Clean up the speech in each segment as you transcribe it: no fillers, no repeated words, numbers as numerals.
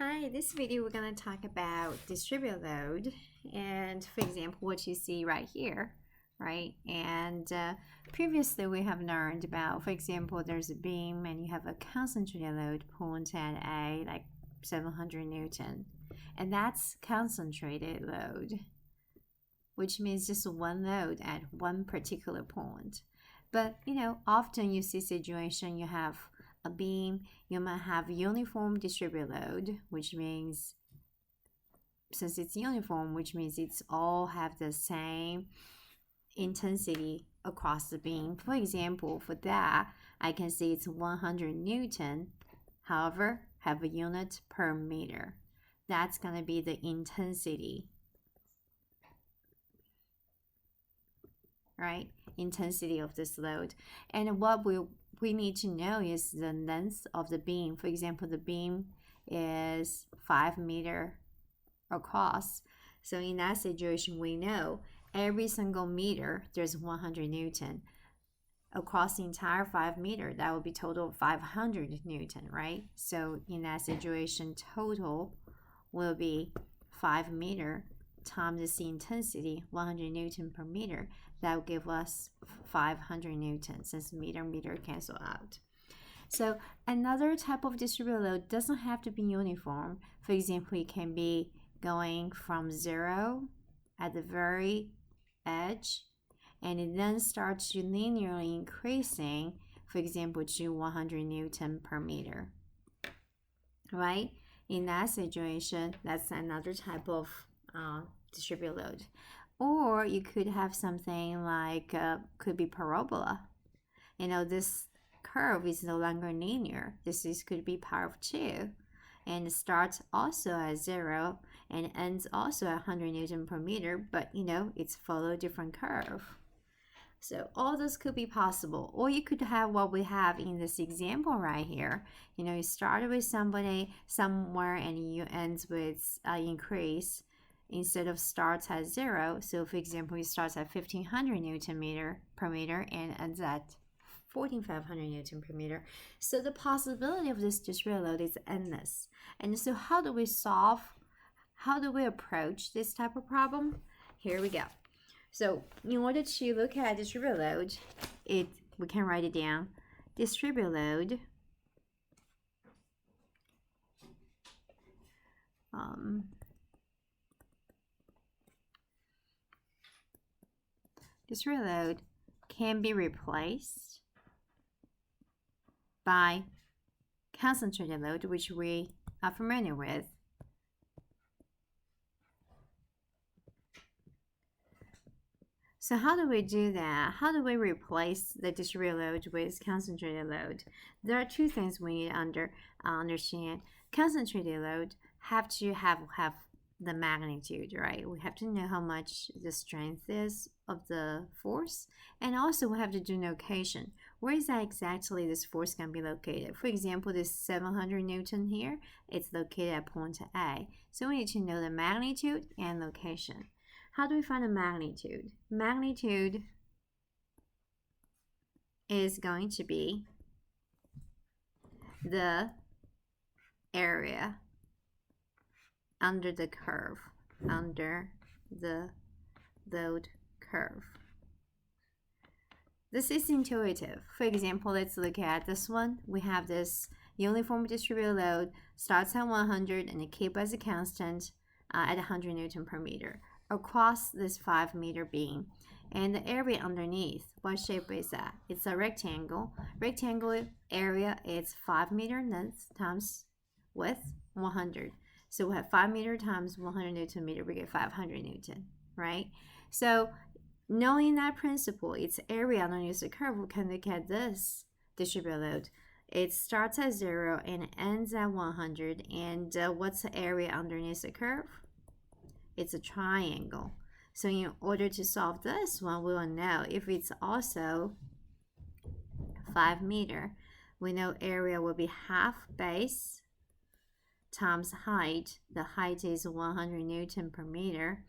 Hi, this video we're going to talk about distributed load, and for example what you see right here, right? And previously we have learned about, for example, there's a beam and you have a concentrated load point at A, like 700 Newton, and that's concentrated load, which means just one load at one particular point. But often you see situation you have a beam, you might have uniform distributed load, which means since it's uniform, which means it's all have the same intensity across the beam. For example, for that, I can say it's 100 Newton, however, have a unit per meter. That's going to be the intensity, right? Intensity of this load. And what we need to know is the length of the beam. For example, the beam is 5 meters across. So in that situation, we know every single meter there's 100 Newton. Across the entire 5 meters, that would be total 500 Newton, right? So in that situation, total will be 5 meters times the intensity, 100 Newton per meter. That will give us 500 Newton, since meter cancel out. So another type of distributed load doesn't have to be uniform. For example, it can be going from 0 at the very edge, and it then starts to linearly increasing, for example, to 100 Newton per meter, right? In that situation, that's another type of distributed load. Or you could have something like could be parabola. This curve is no longer linear. This could be part of 2, and it starts also at 0 and ends also at 100 Newton per meter, but it's follow different curve. So all those could be possible. Or you could have what we have in this example right here. You started with somebody somewhere and you end with increase. Instead of starts at 0, so for example, it starts at 1500 Newton per meter and ends at 14,500 Newton per meter. So the possibility of this distributed load is endless. And so how do we approach this type of problem? Here we go. So in order to look at distributed load, we can write it down. Distributed load distributed load can be replaced by concentrated load, which we are familiar with. So how do we do that? How do we replace the distributed load with concentrated load? There are two things we need to understand. Concentrated load have to have the magnitude, right? We have to know how much the strength is of the force, and also we have to do location. Where is that exactly this force can be located? For example, this 700 Newton here, it's located at point A. So we need to know the magnitude and location. How do we find the magnitude? Magnitude is going to be the area under the curve, under the load curve. This is intuitive. For example, let's look at this one. We have this uniform distributed load, starts at 100 and it keeps as a constant at 100 Newton per meter across this 5 meter beam. And the area underneath, what shape is that? It's a rectangle. Rectangle area is 5 meter length times width, 100. So we have 5 meter times 100 Newton meter, we get 500 Newton, right? So knowing that principle, its area underneath the curve, we can look at this distributed load. It starts at 0 and ends at 100. And what's the area underneath the curve? It's a triangle. So in order to solve this one, we will know if it's also 5 meter. We know area will be half base times height. The height is 100 Newton per meter.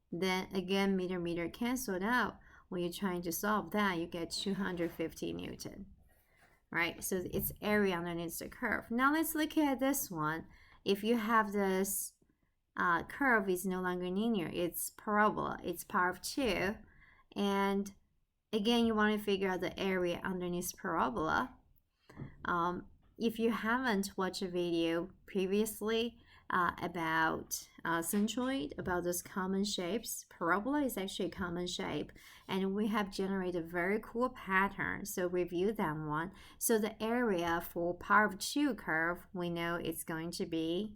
Then again, meter canceled out. When you're trying to solve that, you get 250 Newton. Right? So it's area underneath the curve. Now let's look at this one. if you have this curve is no longer linear, it's parabola, it's power of 2. And again, you want to figure out the area underneath parabola. If you haven't watched a video previously about centroid, about those common shapes, parabola is actually a common shape, and we have generated a very cool pattern, so review that one. So the area for power of 2 curve, we know it's going to be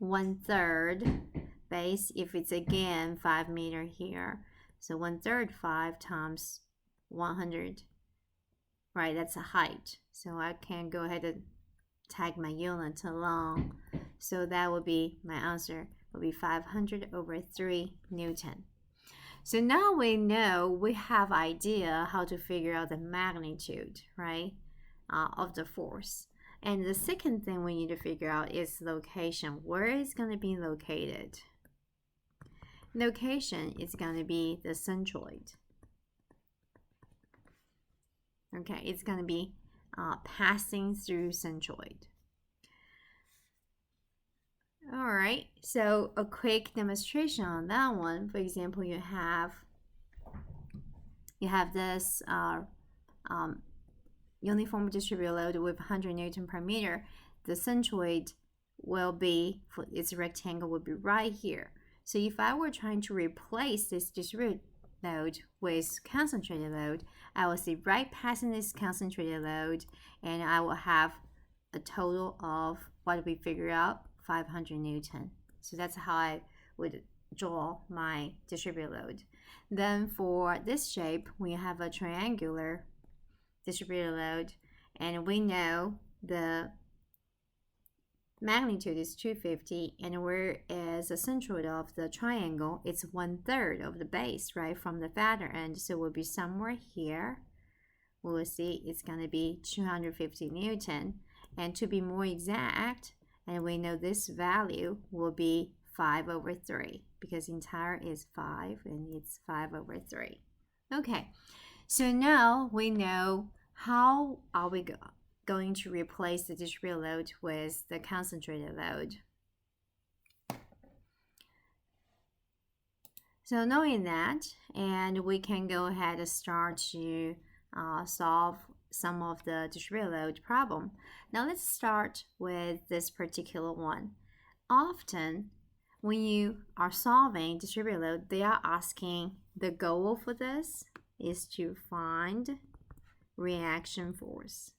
1/3 base if it's again 5 meter here. So 1/3 5 times 100, right? That's a height. So I can go ahead and tag my unit along. So that would be my answer, would be 500/3 Newton. So now we know, we have idea how to figure out the magnitude, right, of the force. And the second thing we need to figure out is location. Where is going to be located? Location is going to be the centroid. Okay, it's going to be passing through centroid. All right, so a quick demonstration on that one. For example, you have this uniform distributed load with 100 Newton per meter. The centroid will be, for its rectangle, will be right here. So if I were trying to replace this distributed load with concentrated load, I will see right passing this concentrated load, and I will have a total of, what we figure out, 500 Newton. So that's how I would draw my distributed load. Then for this shape, we have a triangular distributed load, and we know the magnitude is 250, and whereas the centroid of the triangle, it's 1/3 of the base, right, from the fatter end. So we'll be somewhere here. We will see it's going to be 250 Newton. And to be more exact, and we know this value will be 5/3, because entire is 5 and it's 5/3. Okay, so now we know how are we going to replace the distributed load with the concentrated load. So knowing that, and we can go ahead and start to solve some of the distributed load problem. Now let's start with this particular one. Often when you are solving distributed load, they are asking, the goal for this is to find reaction force.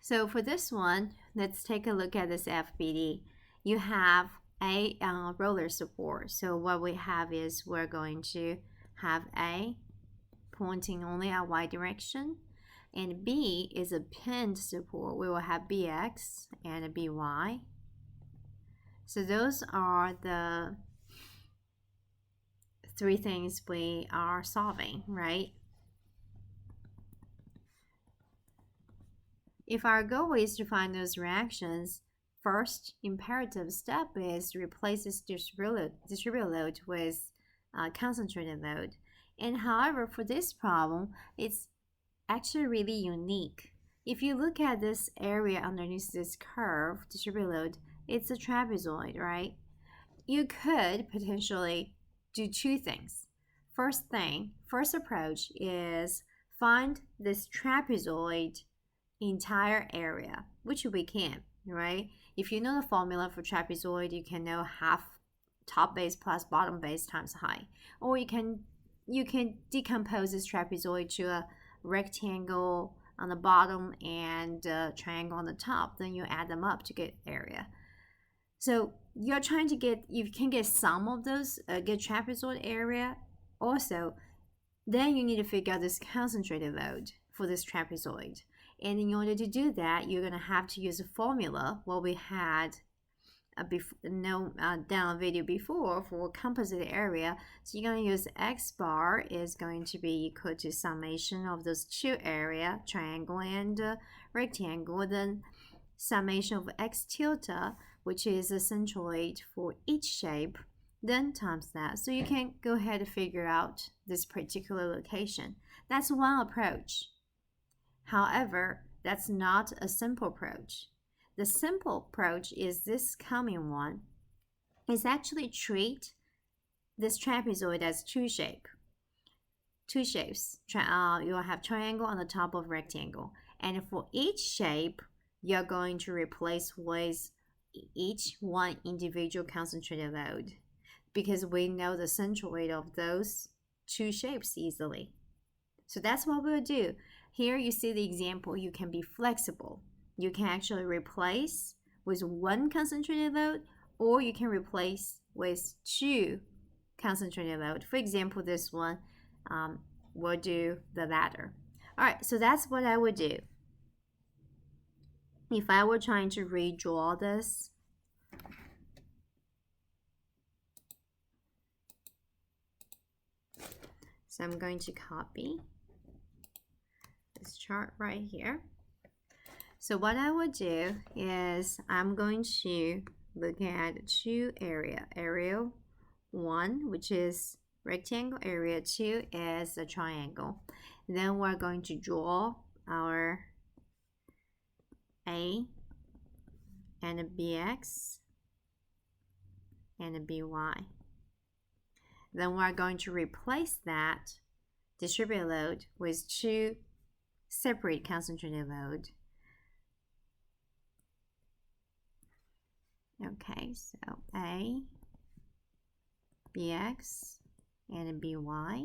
So for this one, let's take a look at this FBD. You have a roller support. So what we have is, we're going to have A pointing only at Y direction, and B is a pinned support. We will have BX and a BY. So those are the 3 things we are solving, right? If our goal is to find those reactions, first imperative step is to replace this distributed load with concentrated load. And however, for this problem, it's actually really unique. If you look at this area underneath this curve, distributed load, it's a trapezoid, right? You could potentially do 2 things. First approach is find this trapezoid entire area, which we can, right? If you know the formula for trapezoid, you can know half top base plus bottom base times height. Or you can decompose this trapezoid to a rectangle on the bottom and a triangle on the top. Then you add them up to get area. So you're trying to get, you can get some of those, get trapezoid area. Also, then you need to figure out this concentrated load for this trapezoid. And in order to do that, you're going to have to use a formula, what we had down a video before for composite area. So you're going to use X bar is going to be equal to summation of those 2 area, triangle and rectangle, then summation of X tilde, which is a centroid for each shape, then times that. So you can go ahead and figure out this particular location. That's one approach. However, that's not a simple approach. The simple approach is this coming one. It's actually treat this trapezoid as two shapes. You'll have triangle on the top of rectangle. And for each shape, you're going to replace with each one individual concentrated load because we know the central weight of those two shapes easily. So that's what we'll do. Here you see the example. You can be flexible. You can actually replace with one concentrated load, or you can replace with two concentrated load. For example, this one, we'll do the latter. All right, so that's what I would do. If I were trying to redraw this, so I'm going to copy this chart right here. So what I would do is I'm going to look at two area. Area 1, which is rectangle. Area 2 is a triangle. Then we're going to draw our A and a BX and a BY. Then we're going to replace that distributed load with two separate concentrated load. Okay, so A, BX, and a BY.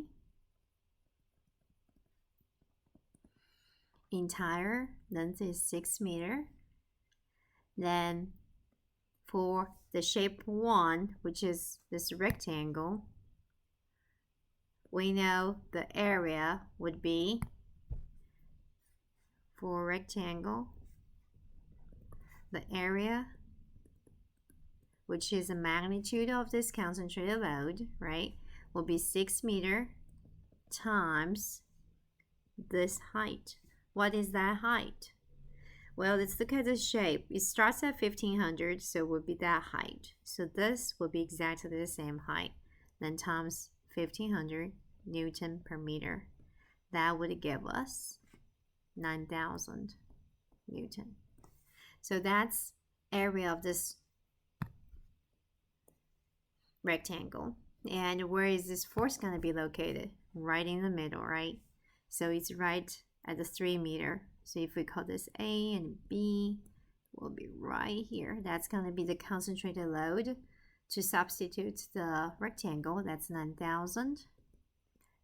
Entire length is 6 meters. Then for the shape 1, which is this rectangle, we know the area would be, for rectangle, the area, which is the magnitude of this concentrated load, right, will be 6 meters times this height. What is that height? Well, let's look at the shape. It starts at 1500, so it would be that height. So this will be exactly the same height. Then times 1500 Newton per meter. That would give us 9,000 Newton. So that's area of this rectangle. And where is this force going to be located? Right in the middle, right? So it's right at the 3 meter. So if we call this A and B, will be right here. That's going to be the concentrated load. To substitute the rectangle, that's 9,000.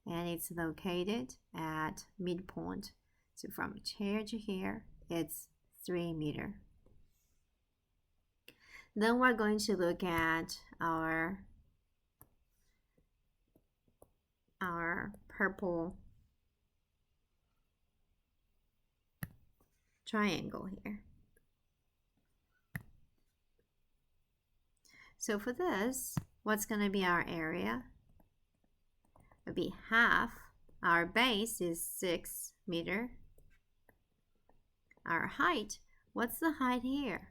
And it's located at midpoint. So from here to here, it's 3 meters. Then we're going to look at our purple triangle here. So for this, what's going to be our area? It'll be half. Our base is 6 meters. Our height, what's the height here?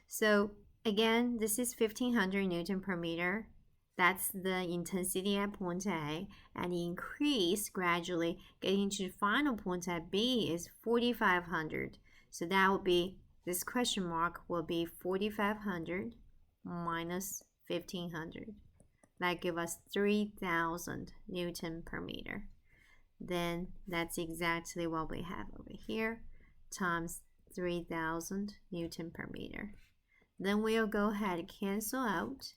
So again, this is 1500 Newton per meter. That's the intensity at point A, and increase gradually. Getting to the final point at B is 4,500. So that will be, this question mark will be 4,500 minus 1,500. That gives us 3,000 Newton per meter. Then that's exactly what we have over here, times 3,000 Newton per meter. Then we'll go ahead and cancel out.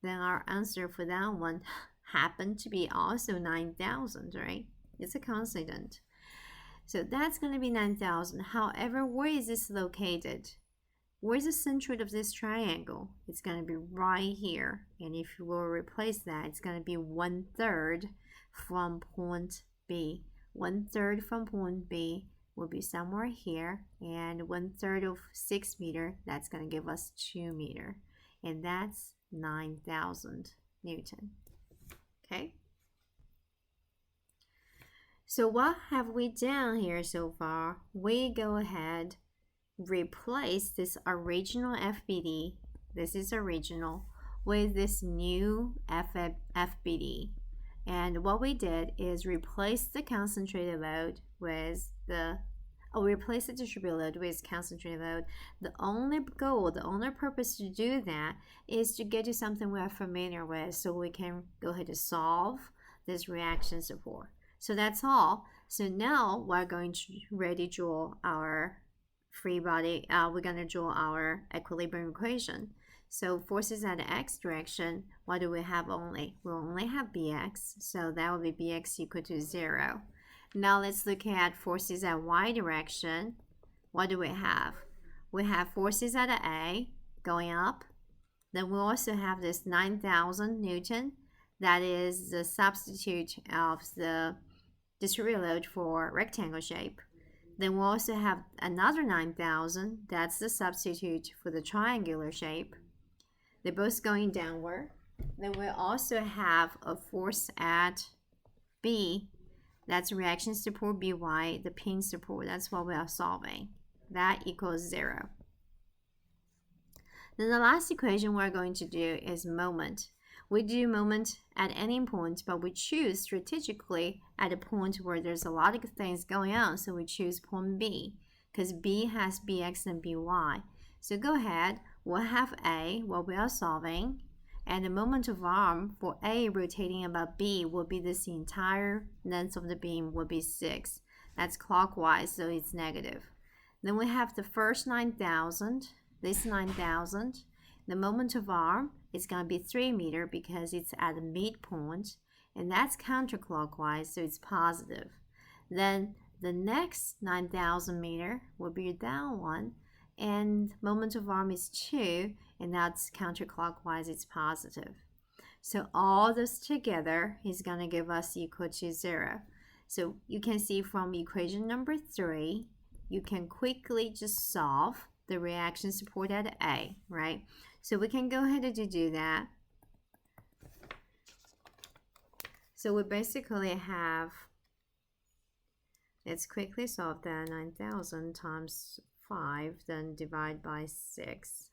Then our answer for that one happened to be also 9,000, right? It's a constant. So that's going to be 9,000. However, where is this located? Where's the center of this triangle? It's going to be right here. And if you will replace that, it's going to be 1/3 from point B. 1/3 from point B will be somewhere here. And 1/3 of 6 meters, that's going to give us 2 meters. And that's 9,000 Newton. Okay. So what have we done here so far? We go ahead, replace this original FBD, this is original, with this new FBD. And what we did is replace the concentrated load with replace the distributed load with concentrated load. The only goal, the only purpose to do that is to get to something we're familiar with so we can go ahead and solve this reaction support. So that's all. So now we're going to ready draw our free body. We're going to draw our equilibrium equation. So forces at the x direction, what do we have only? We only have bx, so that will be bx equal to 0. Now let's look at forces at y direction. What do we have? We have forces at A going up. Then we also have this 9,000 Newton. That is the substitute of the distributed load for rectangle shape. Then we also have another 9,000. That's the substitute for the triangular shape. They're both going downward. Then we also have a force at B. That's reaction support By, the pin support. That's what we are solving. That equals 0. Then the last equation we're going to do is moment. We do moment at any point, but we choose strategically at a point where there's a lot of things going on. So we choose point B because B has Bx and By. So go ahead. We'll have A, what we are solving, and the moment of arm for A rotating about B will be this entire length of the beam will be 6. That's clockwise, so it's negative. Then we have the first 9,000, this 9,000. The moment of arm is going to be 3 meters because it's at the midpoint, and that's counterclockwise, so it's positive. Then the next 9,000 meter will be down one, and moment of arm is 2, and that's counterclockwise, it's positive. So all this together is going to give us equal to 0. So you can see from equation number 3, you can quickly just solve the reaction support at A, right? So we can go ahead and do that. So we basically have, let's quickly solve that, 9,000 times 5, then divide by 6.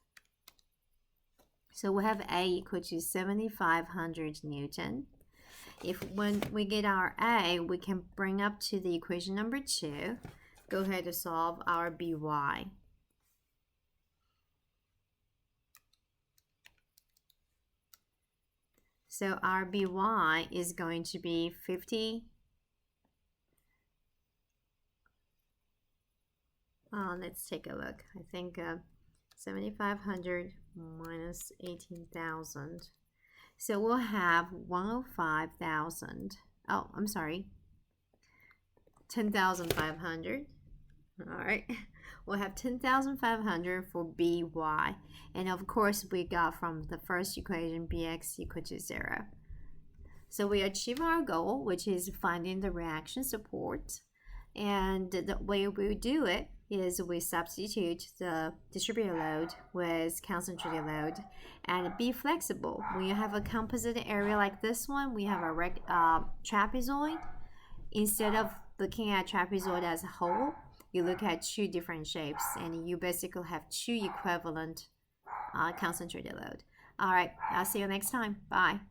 So we have A equal to 7,500 Newton. When we get our A, we can bring up to the equation number 2. Go ahead and solve our By. So our By is going to be 50. Let's take a look. I think 7,500 minus 18,000. So we'll have 105,000. Oh, I'm sorry. 10,500. All right. We'll have 10,500 for By. And of course, we got from the first equation Bx equal to 0. So we achieve our goal, which is finding the reaction support. And the way we do it is we substitute the distributed load with concentrated load and be flexible. When you have a composite area like this one, we have a trapezoid. Instead of looking at trapezoid as a whole, you look at 2 different shapes and you basically have 2 equivalent concentrated load. All right, I'll see you next time. Bye.